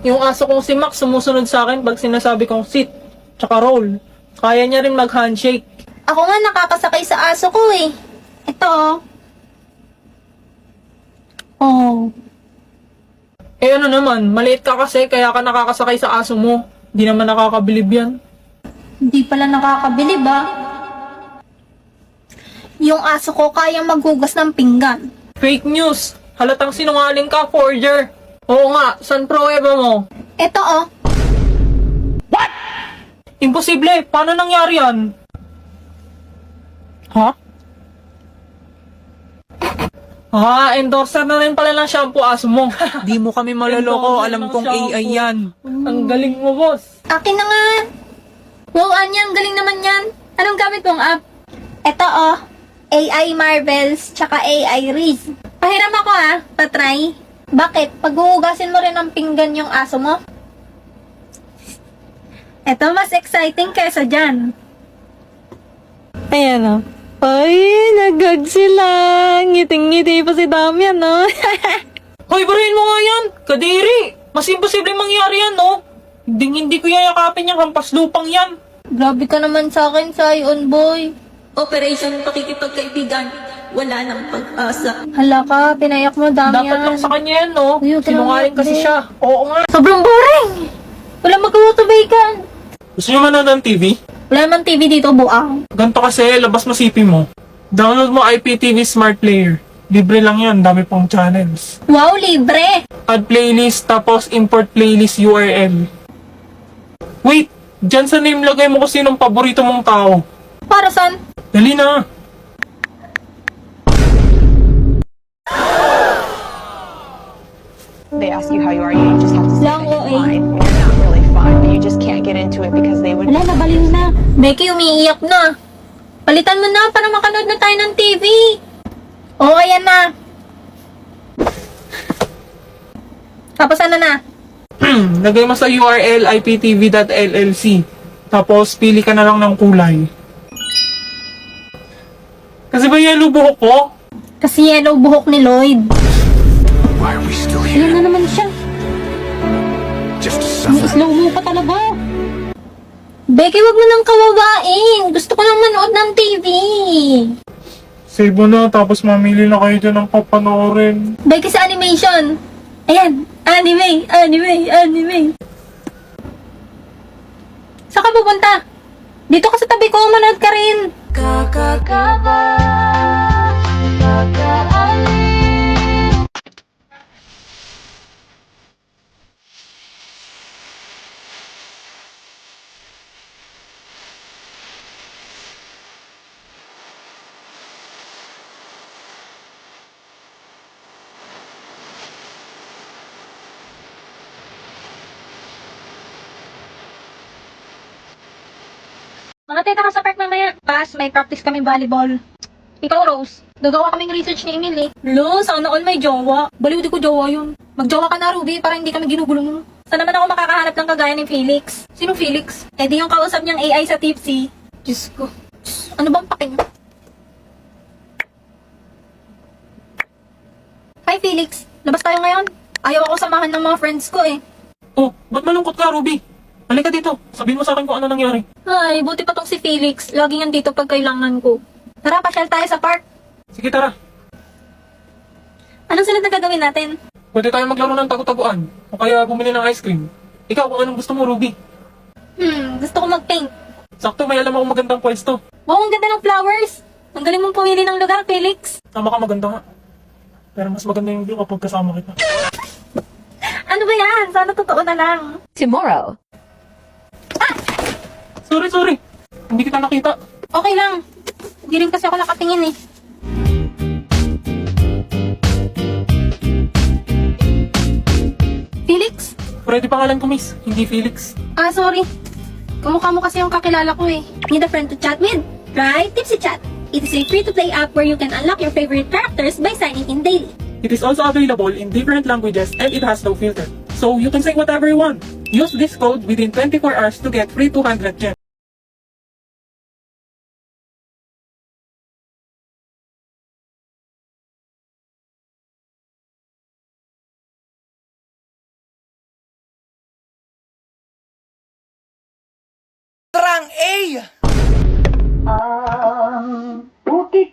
Yung aso kong si Max sumusunod sa akin pag sinasabi kong sit, tsaka roll. Kaya niya rin mag-handshake. Ako nga nakakasakay sa aso ko eh. Ito oh. Oh. Eh ano naman, maliit ka kasi kaya ka nakakasakay sa aso mo. Di naman nakakabilib yan. Hindi pala nakakabilib ah. Yung aso ko kayang maghugas ng pinggan. Fake news! Halatang sinungaling ka, forger! Oo nga, saan pruweba mo? Ito oh. Imposible! Paano nangyari yan? Ha? Endorser na rin pala ng shampoo aso mo. Di mo kami maloloko, alam kong AI yan. Ang galing mo, boss. Akin na nga. Wow, Anya, ang galing naman yan. Anong gamit mong app? Ito oh. AI Marvels, tsaka AI Riz. Pahiram ako ah, patry. Bakit? Paghuhugasin mo rin ng pinggan yung aso mo? Ito mas exciting kesa dyan. Ayan o. Ay, nagag sila. Ngiting-ngiti pa si Damian, no? Hoy, barayin mo nga yan! Kadiri! Mas imposible mangyari yan, no? Hindi ko yayakapin yung hampas lupang yan. Grabe ka naman sa akin, Sion Boy. Operation Pakikipagkaibigan. Wala nang pag-asa. Hala ka, pinayak mo, Dapat Damian. lang sa kanya yan, no? Ayun, Sinungaling kasi grabe. siya. Oo nga. Sobrang boring! Wala magkawatubay ka. Gusto niyo manood ng TV? Wala man TV dito, buang. Ganto kasi, labas mo CP mo. Download mo IPTV Smart Player. Libre lang yan, dami pong channels. Wow, libre! Add playlist, tapos import playlist URL. Wait! Diyan sa name lagay mo kung sinong paborito mong tao. Para saan? Dali na! They ask you how you are, you just have to say Lang, that you're OA. fine when you're not really fine, but you just can't get into it because they would. Wala, nabaliw na. Becky, umiiyak na. Palitan mo na para makanood na tayo ng TV. Oo, ayan na. Tapos ano na? Lagay mo sa URL iptv.llc. Tapos pili ka na lang ng kulay. Kasi ba yellow buhok ko? Kasi yellow buhok ni Lloyd. Why are we still Ayan here? na naman siya. Just to May suffer? slow mo pa talaga. Becky, wag mo nang kawawain. Gusto ko lang manood ng TV. Save mo na, tapos mamili na kayo dyan ng papanoorin. Becky sa animation. Ayan. Anime. Saan ka pupunta? Dito ka sa tabi ko. Manood ka rin. Mga teta ka sa park mamaya. Pas, may practice kami volleyball. Ikaw, Rose, gagawa kaming research ni Emily. Lo, sana all may jowa. Baliw di ko jowa yun. Magjowa ka na, Ruby, para hindi kami ginugulo mo. Saan naman ako makakahanap ng kagaya ni Felix? Sino Felix? Eh di yung kausap niyang AI sa Tipsy. Diyos ko. Diyos, ano bang paking? Hi, Felix. Labas tayo ngayon. Ayaw ako samahan ng mga friends ko eh. Oh, ba't malungkot ka, Ruby? Halika dito, sabihin mo sa akin kung ano nangyari. Ay, buti pa tong si Felix. Laging andito pag kailangan ko. Tara, pasyal tayo sa park. Sige, tara. Anong sunod na gagawin natin? Pwede tayo maglaro ng tagu-taguan. O kaya bumili ng ice cream. Ikaw, kung anong gusto mo, Ruby. Gusto ko mag-paint. Sakto, may alam akong magandang pwesto. Wow, ang ganda ng flowers. Ang galing mong pumili ng lugar, Felix. Tama ka, maganda nga. Pero mas maganda yung view kapag kasama kita. Ano ba yan? Sana totoo na lang. Tomorrow. Sorry. Hindi kita nakita. Okay lang. Hindi rin kasi ako nakatingin eh. Felix? Pwede pangalan ko, miss. Hindi Felix. Ah, sorry. Kamukha mo kasi yung kakilala ko eh. Need a friend to chat with? Right? Tipsy Chat. It is a free-to-play app where you can unlock your favorite characters by signing in daily. It is also available in different languages and it has no filter. So you can say whatever you want. Use this code within 24 hours to get free 200 gems. ang A!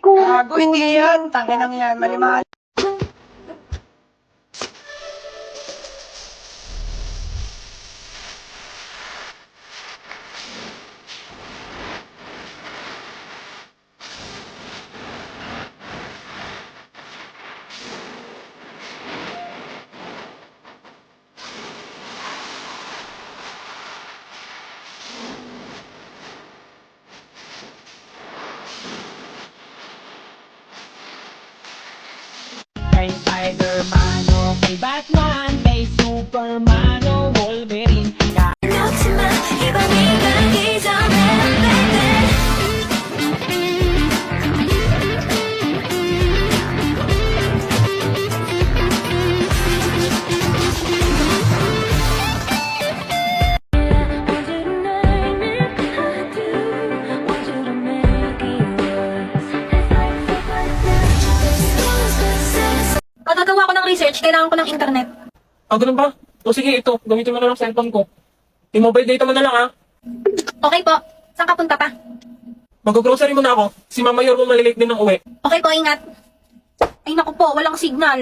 Gago, hindi yan. Tanginang yan, mali-mali. May Spider-Man, o may Batman, may Superman, o Wolverine. Pagkagawa ko ng research, kailangan ko ng internet. Ah, ganun ba? O sige, ito. Gamitin mo na lang cellphone ko. I-mobile data mo na lang, ha? Okay po. Saan ka punta pa? Mag-grocery muna ako. Si Mama Yor mo malilate din ng uwi. Okay po, ingat. Ay naku po, walang signal.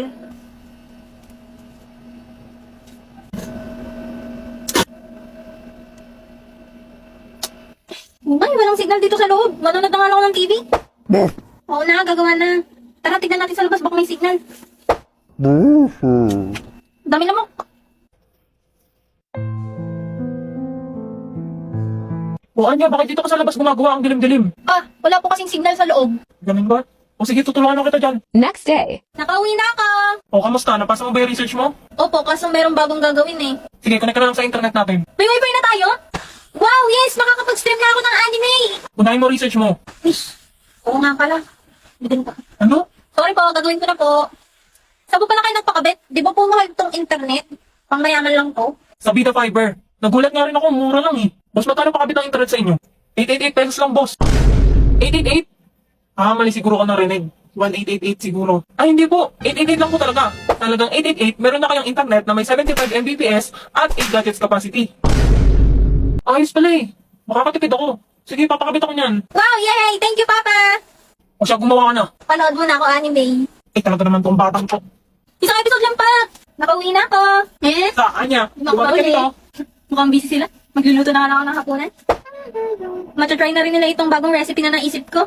Ay, walang signal dito sa loob. Manonood na nga lang ako ng TV. Oo na, gagawa na. Tara, tignan natin sa labas, baka may signal. Dami lamok. O Anya, bakit dito ka sa labas gumagawa ang dilim-dilim? Ah, wala po kasing signal sa loob. Ganun ba? O sige, tutulungan kita dyan. Next day. Nakauwi na ako. O kamusta? Napasa mo ba yung research mo? Opo, kaso merong bagong gagawin eh. Sige, connect ka na lang sa internet natin. May wifi na tayo? Wow, yes! Makakapag-stream na ako ng anime! Unahin mo research mo. Ish, oo nga pala. Bigyan pa. Ano? Sorry po, gagawin ko na po. Saan po pala kayo nagpakabit? Di ba po mahal tong internet? Pangmayaman lang to. Sa Vita Fiber. Nagulat nga rin ako, mura lang eh. Boss, magkano pakabit ang internet sa inyo? 888 pesos lang, boss. 888? Ah, mali siguro ka narinig. 1888 siguro. Ay, hindi po. 888 lang po talaga. Talagang 888, meron na kayong internet na may 75 Mbps at 8 gadgets capacity. Ayos pala eh. Makakatipid ako. Sige, papakabit ako niyan. Wow, yay! Thank you, Papa! O siya, gumawa ka na. Panood mo na ako anime. Eh, talaga naman tong batang to. Isang episode lang pa. Nakauwi na ako. Eh? Saan niya? Hindi ako Bumalik ka makauwi. dito. Mukhang busy sila. Magluluto na nga lang ako ng hapunan. Matatry na rin nila itong bagong recipe na naisip ko.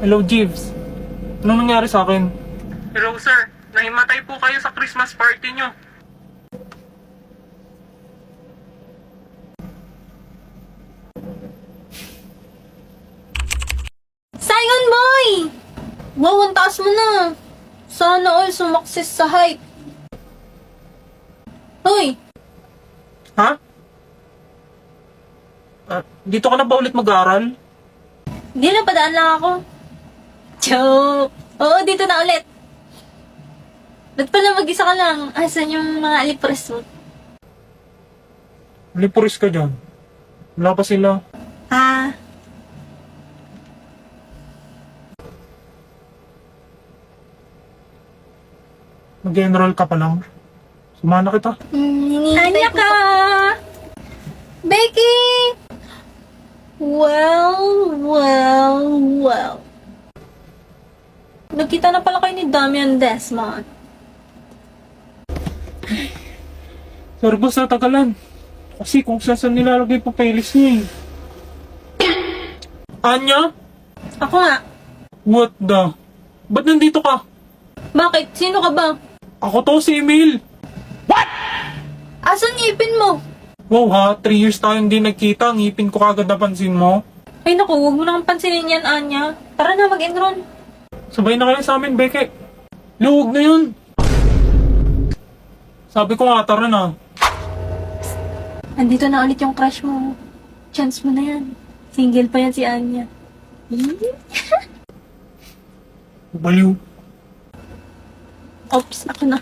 Hello, Jeeves. Anong nangyari sa akin? Hello, sir. Nahimatay po kayo sa Christmas party nyo. Simon Boy! Wow, ang taas mo na. Sana all sumakses sa hype. Hoy, Ha? Dito ka na ba ulit mag-aaral? di na padaan lang ako. Joke! Oo, dito na ulit. Ba't pala mag-isa ka lang? Asan yung mga alipres mo? Lipuris ka dyan. Wala pa sila. Ah, Mag-enroll ka pa lang. Sumana kita. Anya ka! Becky! Well. Nagkita na pala kayo ni Damian Desmond. Sorry boss, natagalan. Kasi kung saan nilalagay pa playlist niya eh. Anya? Ako nga. What the? Ba't nandito ka? Bakit? Sino ka ba? Ako to, si Emil. Asan ngipin mo? Wow ha, 3 years tayong di nagkita. Ngipin ko kagad napansin mo. Ay naku, huwag mo nang pansinin yan, Anya. Tara na, mag-enroll. Sabay na kayo sa amin, Beke. Luwag na yun. Sabi ko nga, tara na. Andito na ulit yung crush mo. Chance mo na yan. Single pa yan si Anya. Baliw. Oops, ako na.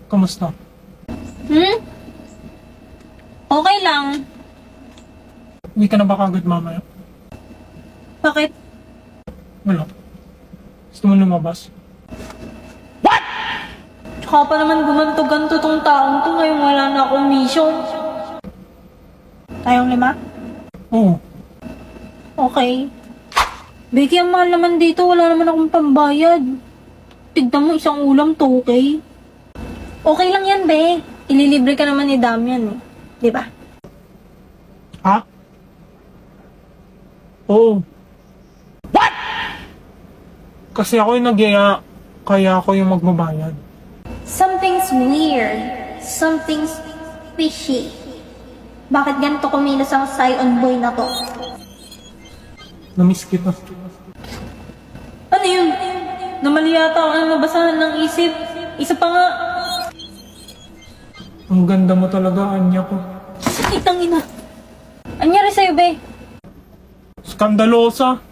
Kamusta? Okay lang. Hindi ka na ba kagad mamaya? Bakit? Wala. Gusto mo lumabas? Tsaka pa naman gumanto-ganto tong taong to ngayon wala na akong mission. Tayong 5? Oo. Okay. Becky, ang mahal naman dito. Wala naman akong pambayad. Tignan mo, isang ulam, 2K. Okay lang yan, be. Ililibre ka naman ni Damian, eh. Di ba? Ha? Oo. What? Kasi ako yung nagyaya, kaya ako yung magbabayad. Something's weird. Something's fishy. Bakit ganito kumilos ang Scion boy na to? Namiss kita. Ano yun? Namali yata ako ng nabasahan ng isip. Isa pa nga. Ang ganda mo talaga, Anya ko. Itang ina. Anyari sa'yo, be? Skandalosa.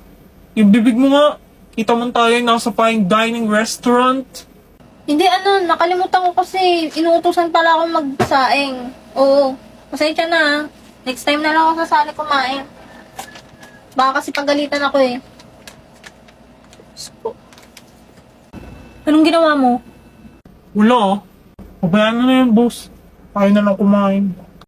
Yung bibig mo nga. Kita mo tayo nasa fine dining restaurant. Hindi, nakalimutan ko kasi inuutosan pala akong magsaing. Oo. Pasensya na, ah. Next time na lang ako sasali kumain. Baka kasi pagalitan ako eh. Anong ginawa mo? Wala ah. Pabayaan na yan, boss. Tayo na lang kumain.